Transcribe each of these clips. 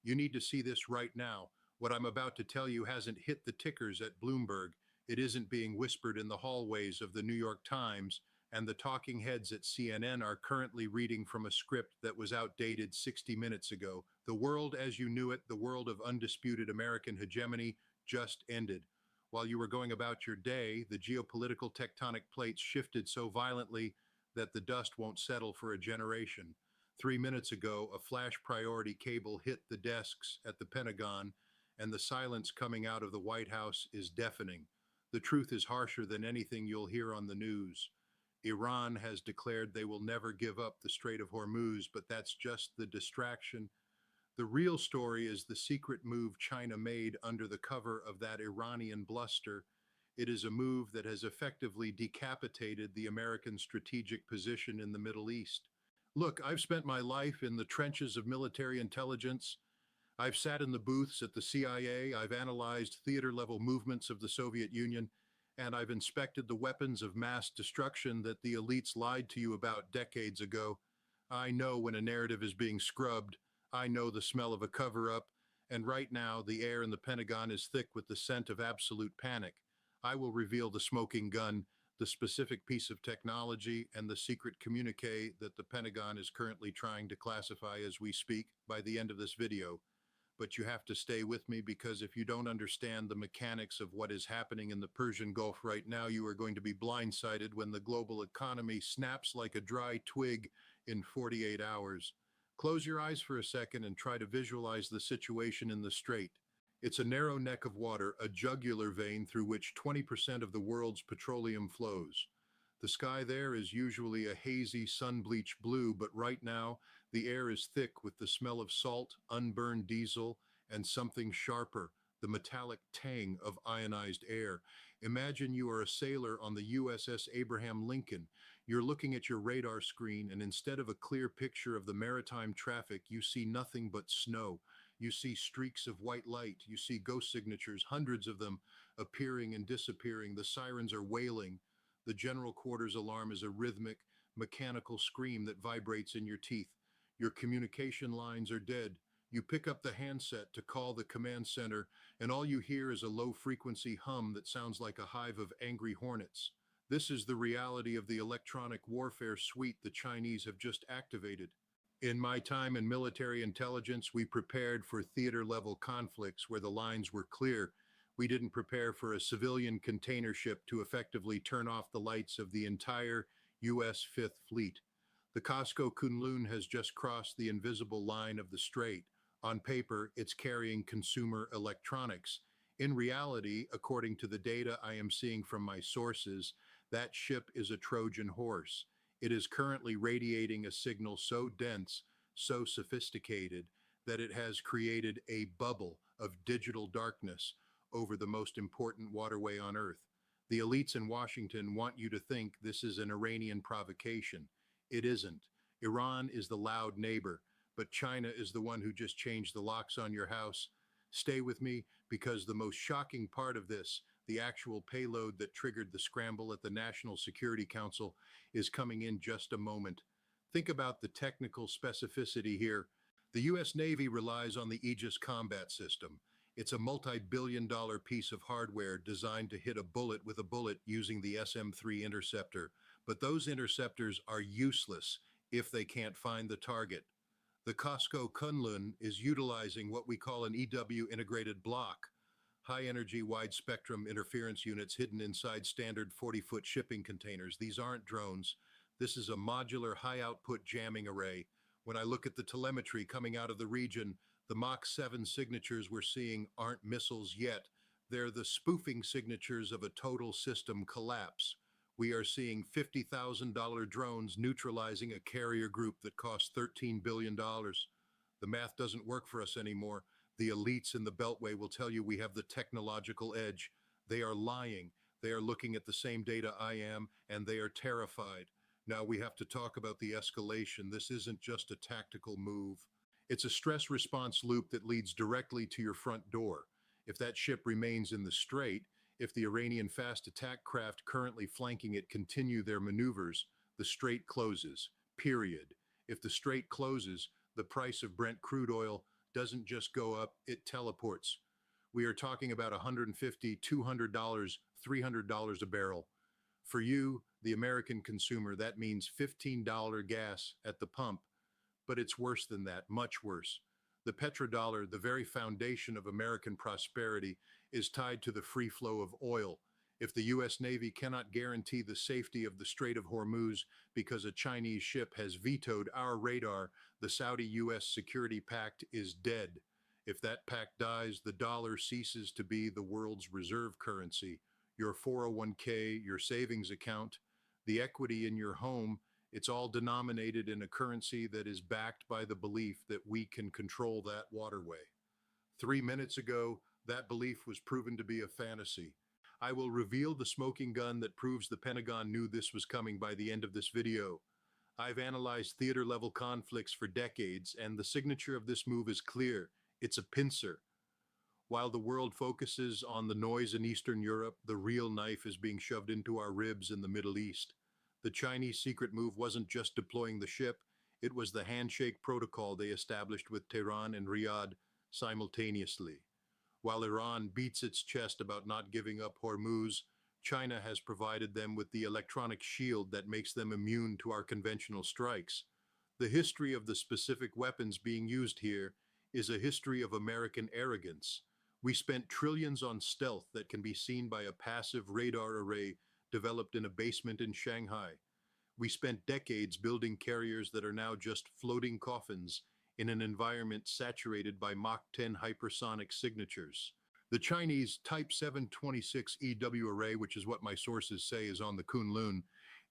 You need to see this right now. What I'm about to tell you hasn't hit the tickers at Bloomberg. It isn't being whispered in the hallways of the New York Times, and the talking heads at CNN are currently reading from a script that was outdated 60 minutes ago. The world as you knew it, the world of undisputed American hegemony, just ended. While you were going about your day, the geopolitical tectonic plates shifted so violently that the dust won't settle for a generation. 3 minutes ago, a flash priority cable hit the desks at the Pentagon, and the silence coming out of the White House is deafening. The truth is harsher than anything you'll hear on the news. Iran has declared they will never give up the Strait of Hormuz, but that's just the distraction. The real story is the secret move China made under the cover of that Iranian bluster. It is a move that has effectively decapitated the American strategic position in the Middle East. Look, I've spent my life in the trenches of military intelligence. I've sat in the booths at the CIA, I've analyzed theater-level movements of the Soviet Union, and I've inspected the weapons of mass destruction that the elites lied to you about decades ago. I know when a narrative is being scrubbed. I know the smell of a cover-up, and right now the air in the Pentagon is thick with the scent of absolute panic. I will reveal the smoking gun, the specific piece of technology, and the secret communique that the Pentagon is currently trying to classify as we speak by the end of this video. But you have to stay with me, because if you don't understand the mechanics of what is happening in the Persian Gulf right now, you are going to be blindsided when the global economy snaps like a dry twig in 48 hours. Close your eyes for a second and try to visualize the situation in the strait. It's a narrow neck of water, a jugular vein through which 20% of the world's petroleum flows. The sky there is usually a hazy, sun-bleached blue, but right now the air is thick with the smell of salt, unburned diesel, and something sharper, the metallic tang of ionized air. Imagine you are a sailor on the USS Abraham Lincoln. You're looking at your radar screen, and instead of a clear picture of the maritime traffic, you see nothing but snow. You see streaks of white light. You see ghost signatures, hundreds of them, appearing and disappearing. The sirens are wailing. The general quarters alarm is a rhythmic, mechanical scream that vibrates in your teeth. Your communication lines are dead. You pick up the handset to call the command center, and all you hear is a low-frequency hum that sounds like a hive of angry hornets. This is the reality of the electronic warfare suite the Chinese have just activated. In my time in military intelligence, we prepared for theater-level conflicts where the lines were clear. We didn't prepare for a civilian container ship to effectively turn off the lights of the entire U.S. Fifth Fleet. The COSCO Kunlun has just crossed the invisible line of the strait. On paper, it's carrying consumer electronics. In reality, according to the data I am seeing from my sources, that ship is a Trojan horse. It is currently radiating a signal so dense, so sophisticated, that it has created a bubble of digital darkness over the most important waterway on Earth. The elites in Washington want you to think this is an Iranian provocation. It isn't. Iran is the loud neighbor, but China is the one who just changed the locks on your house. Stay with me, because the most shocking part of this, the actual payload that triggered the scramble at the National Security Council, is coming in just a moment. Think about the technical specificity here. The U.S. Navy relies on the Aegis combat system. It's a multi-billion-dollar piece of hardware designed to hit a bullet with a bullet using the SM-3 interceptor. But those interceptors are useless if they can't find the target. The COSCO Kunlun is utilizing what we call an EW integrated block, high-energy wide-spectrum interference units hidden inside standard 40-foot shipping containers. These aren't drones. This is a modular high-output jamming array. When I look at the telemetry coming out of the region, the Mach 7 signatures we're seeing aren't missiles yet. They're the spoofing signatures of a total system collapse. We are seeing $50,000 drones neutralizing a carrier group that costs $13 billion. The math doesn't work for us anymore. The elites in the Beltway will tell you we have the technological edge. They are lying. They are looking at the same data I am, and they are terrified. Now we have to talk about the escalation. This isn't just a tactical move. It's a stress response loop that leads directly to your front door. If that ship remains in the strait, if the Iranian fast attack craft currently flanking it continue their maneuvers, the strait closes, period. If the strait closes, the price of Brent crude oil doesn't just go up, it teleports. We are talking about $150, $200, $300 a barrel. For you, the American consumer, that means $15 gas at the pump, but it's worse than that, much worse. The petrodollar, the very foundation of American prosperity, is tied to the free flow of oil. If the U.S. Navy cannot guarantee the safety of the Strait of Hormuz because a Chinese ship has vetoed our radar, the Saudi-U.S. security pact is dead. If that pact dies, the dollar ceases to be the world's reserve currency. Your 401k, your savings account, the equity in your home, it's all denominated in a currency that is backed by the belief that we can control that waterway. 3 minutes ago, that belief was proven to be a fantasy. I will reveal the smoking gun that proves the Pentagon knew this was coming by the end of this video. I've analyzed theater-level conflicts for decades, and the signature of this move is clear. It's a pincer. While the world focuses on the noise in Eastern Europe, the real knife is being shoved into our ribs in the Middle East. The Chinese secret move wasn't just deploying the ship, it was the handshake protocol they established with Tehran and Riyadh simultaneously. While Iran beats its chest about not giving up Hormuz, China has provided them with the electronic shield that makes them immune to our conventional strikes. The history of the specific weapons being used here is a history of American arrogance. We spent trillions on stealth that can be seen by a passive radar array developed in a basement in Shanghai. We spent decades building carriers that are now just floating coffins in an environment saturated by Mach 10 hypersonic signatures. The Chinese Type 726 EW array, which is what my sources say is on the Kunlun,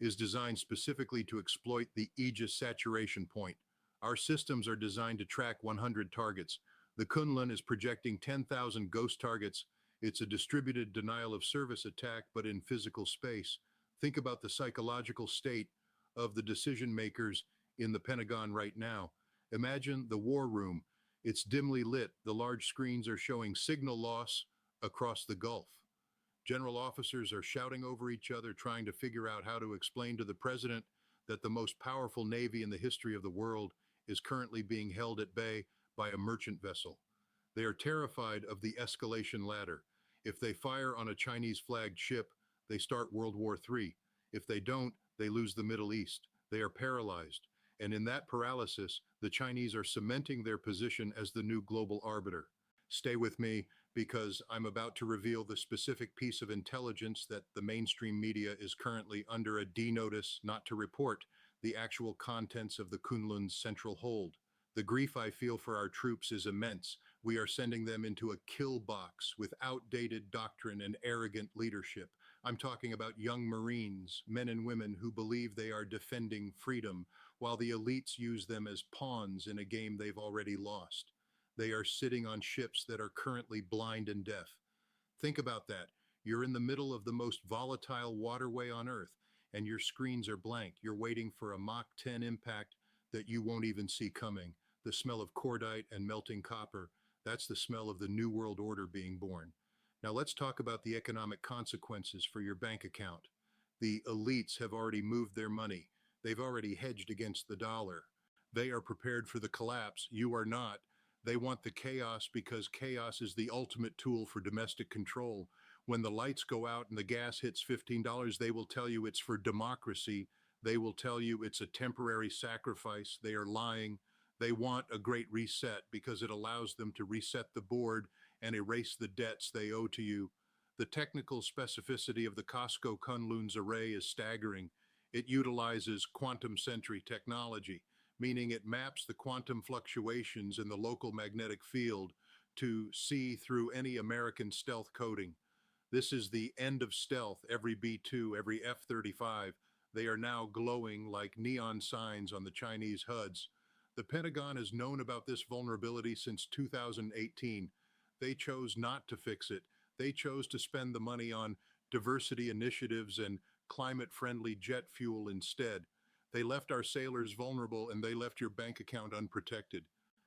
is designed specifically to exploit the Aegis saturation point. Our systems are designed to track 100 targets. The Kunlun is projecting 10,000 ghost targets. It's a distributed denial of service attack, but in physical space. Think about the psychological state of the decision makers in the Pentagon right now. Imagine the war room. It's dimly lit. The large screens are showing signal loss across the Gulf. General officers are shouting over each other, trying to figure out how to explain to the president that the most powerful navy in the history of the world is currently being held at bay by a merchant vessel. They are terrified of the escalation ladder. If they fire on a Chinese-flagged ship, they start World War III. If they don't, they lose the Middle East. They are paralyzed. And in that paralysis, the Chinese are cementing their position as the new global arbiter. Stay with me, because I'm about to reveal the specific piece of intelligence that the mainstream media is currently under a D notice not to report, the actual contents of the Kunlun's central hold. The grief I feel for our troops is immense. We are sending them into a kill box with outdated doctrine and arrogant leadership. I'm talking about young Marines, men and women who believe they are defending freedom, while the elites use them as pawns in a game they've already lost. They are sitting on ships that are currently blind and deaf. Think about that. You're in the middle of the most volatile waterway on Earth, and your screens are blank. You're waiting for a Mach 10 impact that you won't even see coming. The smell of cordite and melting copper, that's the smell of the New World Order being born. Now let's talk about the economic consequences for your bank account. The elites have already moved their money. They've already hedged against the dollar. They are prepared for the collapse. You are not. They want the chaos because chaos is the ultimate tool for domestic control. When the lights go out and the gas hits $15, they will tell you it's for democracy. They will tell you it's a temporary sacrifice. They are lying. They want a great reset because it allows them to reset the board and erase the debts they owe to you. The technical specificity of the Costco Kunlun's array is staggering. It utilizes quantum sentry technology, meaning it maps the quantum fluctuations in the local magnetic field to see through any American stealth coding. This is the end of stealth. Every B-2, every F-35, they are now glowing like neon signs on the Chinese HUDs. The Pentagon has known about this vulnerability since 2018. They chose not to fix it. They chose to spend the money on diversity initiatives and climate-friendly jet fuel instead. They left our sailors vulnerable and they left your bank account unprotected.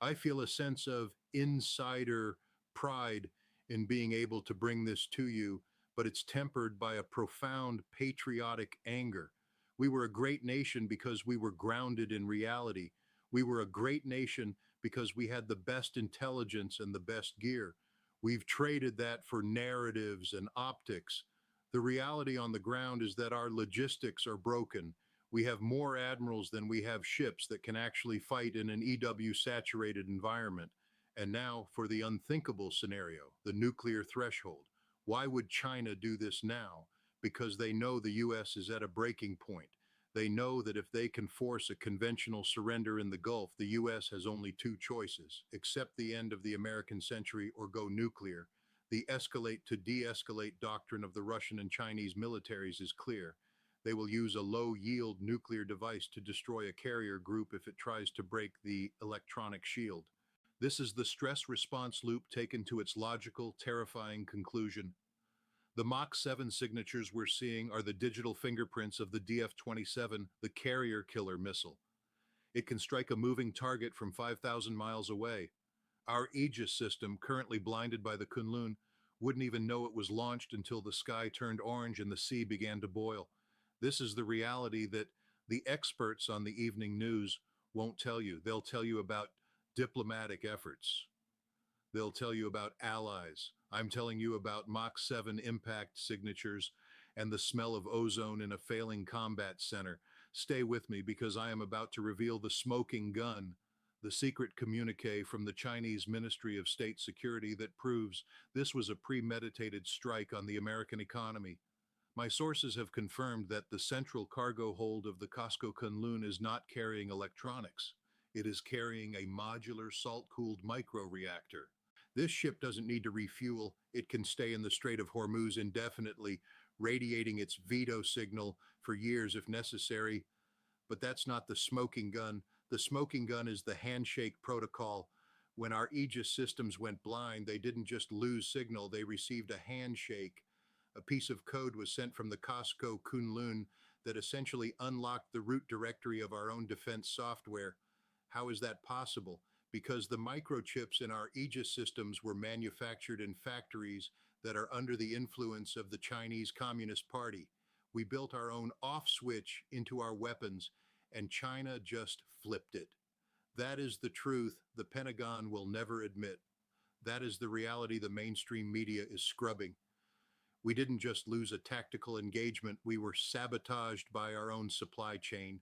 I feel a sense of insider pride in being able to bring this to you, but it's tempered by a profound patriotic anger. We were a great nation because we were grounded in reality. We were a great nation because we had the best intelligence and the best gear. We've traded that for narratives and optics. The reality on the ground is that our logistics are broken. We have more admirals than we have ships that can actually fight in an EW saturated environment. And now for the unthinkable scenario, the nuclear threshold. Why would China do this now? Because they know the US is at a breaking point. They know that if they can force a conventional surrender in the Gulf, the US has only two choices: accept the end of the American century or go nuclear. The escalate to de-escalate doctrine of the Russian and Chinese militaries is clear. They will use a low-yield nuclear device to destroy a carrier group if it tries to break the electronic shield. This is the stress response loop taken to its logical, terrifying conclusion. The Mach 7 signatures we're seeing are the digital fingerprints of the DF-27, the carrier killer missile. It can strike a moving target from 5,000 miles away. Our Aegis system, currently blinded by the Kunlun, wouldn't even know it was launched until the sky turned orange and the sea began to boil. This is the reality that the experts on the evening news won't tell you. They'll tell you about diplomatic efforts. They'll tell you about allies. I'm telling you about Mach 7 impact signatures and the smell of ozone in a failing combat center. Stay with me because I am about to reveal the smoking gun, the secret communique from the Chinese Ministry of State Security that proves this was a premeditated strike on the American economy. My sources have confirmed that the central cargo hold of the COSCO Kunlun is not carrying electronics. It is carrying a modular salt-cooled microreactor. This ship doesn't need to refuel. It can stay in the Strait of Hormuz indefinitely, radiating its veto signal for years if necessary. But that's not the smoking gun. The smoking gun is the handshake protocol. When our Aegis systems went blind, they didn't just lose signal, they received a handshake. A piece of code was sent from the COSCO Kunlun that essentially unlocked the root directory of our own defense software. How is that possible? Because the microchips in our Aegis systems were manufactured in factories that are under the influence of the Chinese Communist Party. We built our own off switch into our weapons, and China just flipped it. That is the truth the Pentagon will never admit. That is the reality the mainstream media is scrubbing. We didn't just lose a tactical engagement, we were sabotaged by our own supply chain.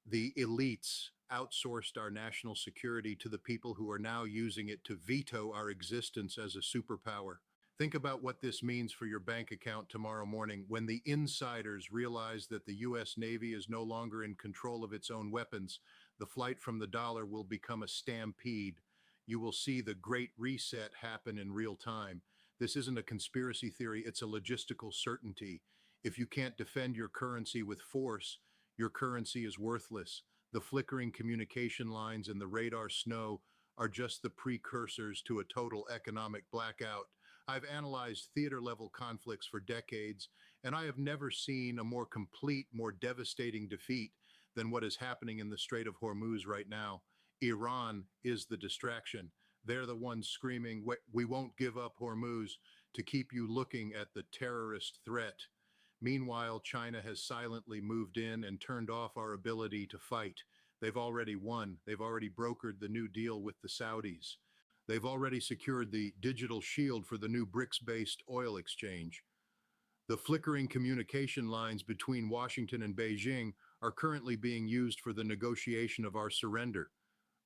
The elites outsourced our national security to the people who are now using it to veto our existence as a superpower. Think about what this means for your bank account tomorrow morning when the insiders realize that the US Navy is no longer in control of its own weapons. The flight from the dollar will become a stampede. You will see the great reset happen in real time. This isn't a conspiracy theory, it's a logistical certainty. If you can't defend your currency with force, your currency is worthless. The flickering communication lines and the radar snow are just the precursors to a total economic blackout. I've analyzed theater-level conflicts for decades, and I have never seen a more complete, more devastating defeat than what is happening in the Strait of Hormuz right now. Iran is the distraction. They're the ones screaming, "We won't give up Hormuz," to keep you looking at the terrorist threat. Meanwhile, China has silently moved in and turned off our ability to fight. They've already won. They've already brokered the new deal with the Saudis. They've already secured the digital shield for the new BRICS-based oil exchange. The flickering communication lines between Washington and Beijing are currently being used for the negotiation of our surrender.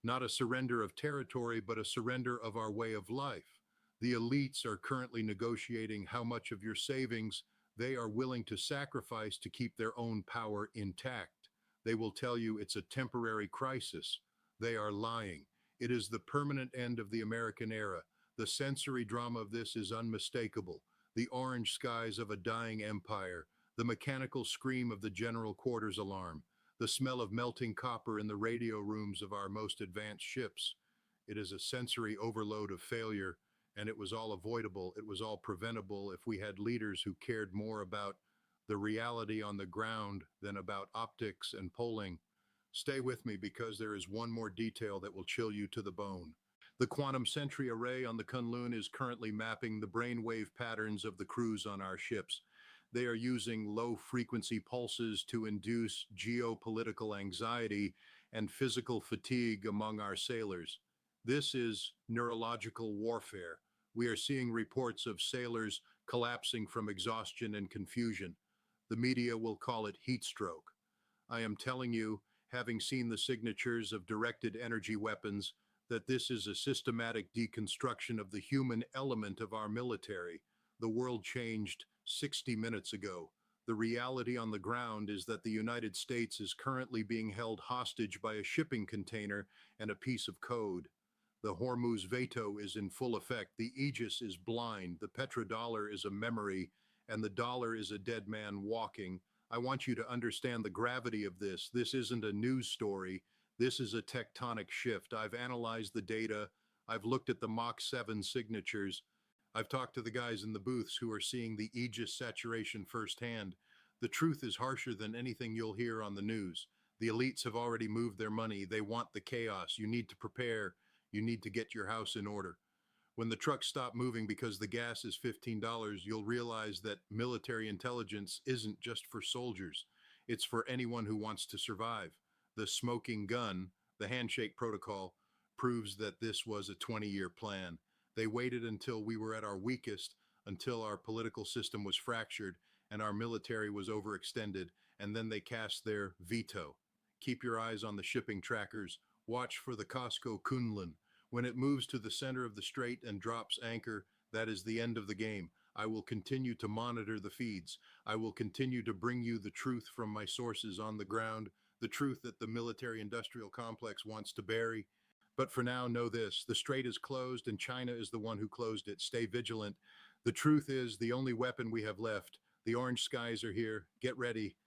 Not a surrender of territory, but a surrender of our way of life. The elites are currently negotiating how much of your savings they are willing to sacrifice to keep their own power intact. They will tell you it's a temporary crisis. They are lying. It is the permanent end of the American era. The sensory drama of this is unmistakable. The orange skies of a dying empire, the mechanical scream of the general quarters alarm, the smell of melting copper in the radio rooms of our most advanced ships. It is a sensory overload of failure, and it was all avoidable. It was all preventable if we had leaders who cared more about the reality on the ground than about optics and polling. Stay with me because there is one more detail that will chill you to the bone. The quantum sentry array on the Kunlun is currently mapping the brainwave patterns of the crews on our ships. They are using low-frequency pulses to induce geopolitical anxiety and physical fatigue among our sailors. This is neurological warfare. We are seeing reports of sailors collapsing from exhaustion and confusion. The media will call it heat stroke. I am telling you, having seen the signatures of directed energy weapons, that this is a systematic deconstruction of the human element of our military. The world changed 60 minutes ago. The reality on the ground is that the United States is currently being held hostage by a shipping container and a piece of code. The Hormuz veto is in full effect. The aegis is blind. The petrodollar is a memory, and the dollar is a dead man walking. I want you to understand the gravity of this. This isn't a news story. This is a tectonic shift. I've analyzed the data. I've looked at the Mach 7 signatures. I've talked to the guys in the booths who are seeing the aegis saturation firsthand. The truth is harsher than anything you'll hear on the news. The elites have already moved their money. They want the chaos. You need to prepare. You need to get your house in order. When the trucks stop moving because the gas is $15, you'll realize that military intelligence isn't just for soldiers. It's for anyone who wants to survive. The smoking gun, the handshake protocol, proves that this was a 20-year plan. They waited until we were at our weakest, until our political system was fractured and our military was overextended, and then they cast their veto. Keep your eyes on the shipping trackers. Watch for the Costco Kunlun. When it moves to the center of the strait and drops anchor, that is the end of the game. I will continue to monitor the feeds. I will continue to bring you the truth from my sources on the ground, the truth that the military-industrial complex wants to bury. But for now, know this: the strait is closed and China is the one who closed it. Stay vigilant. The truth is the only weapon we have left. The orange skies are here. Get ready.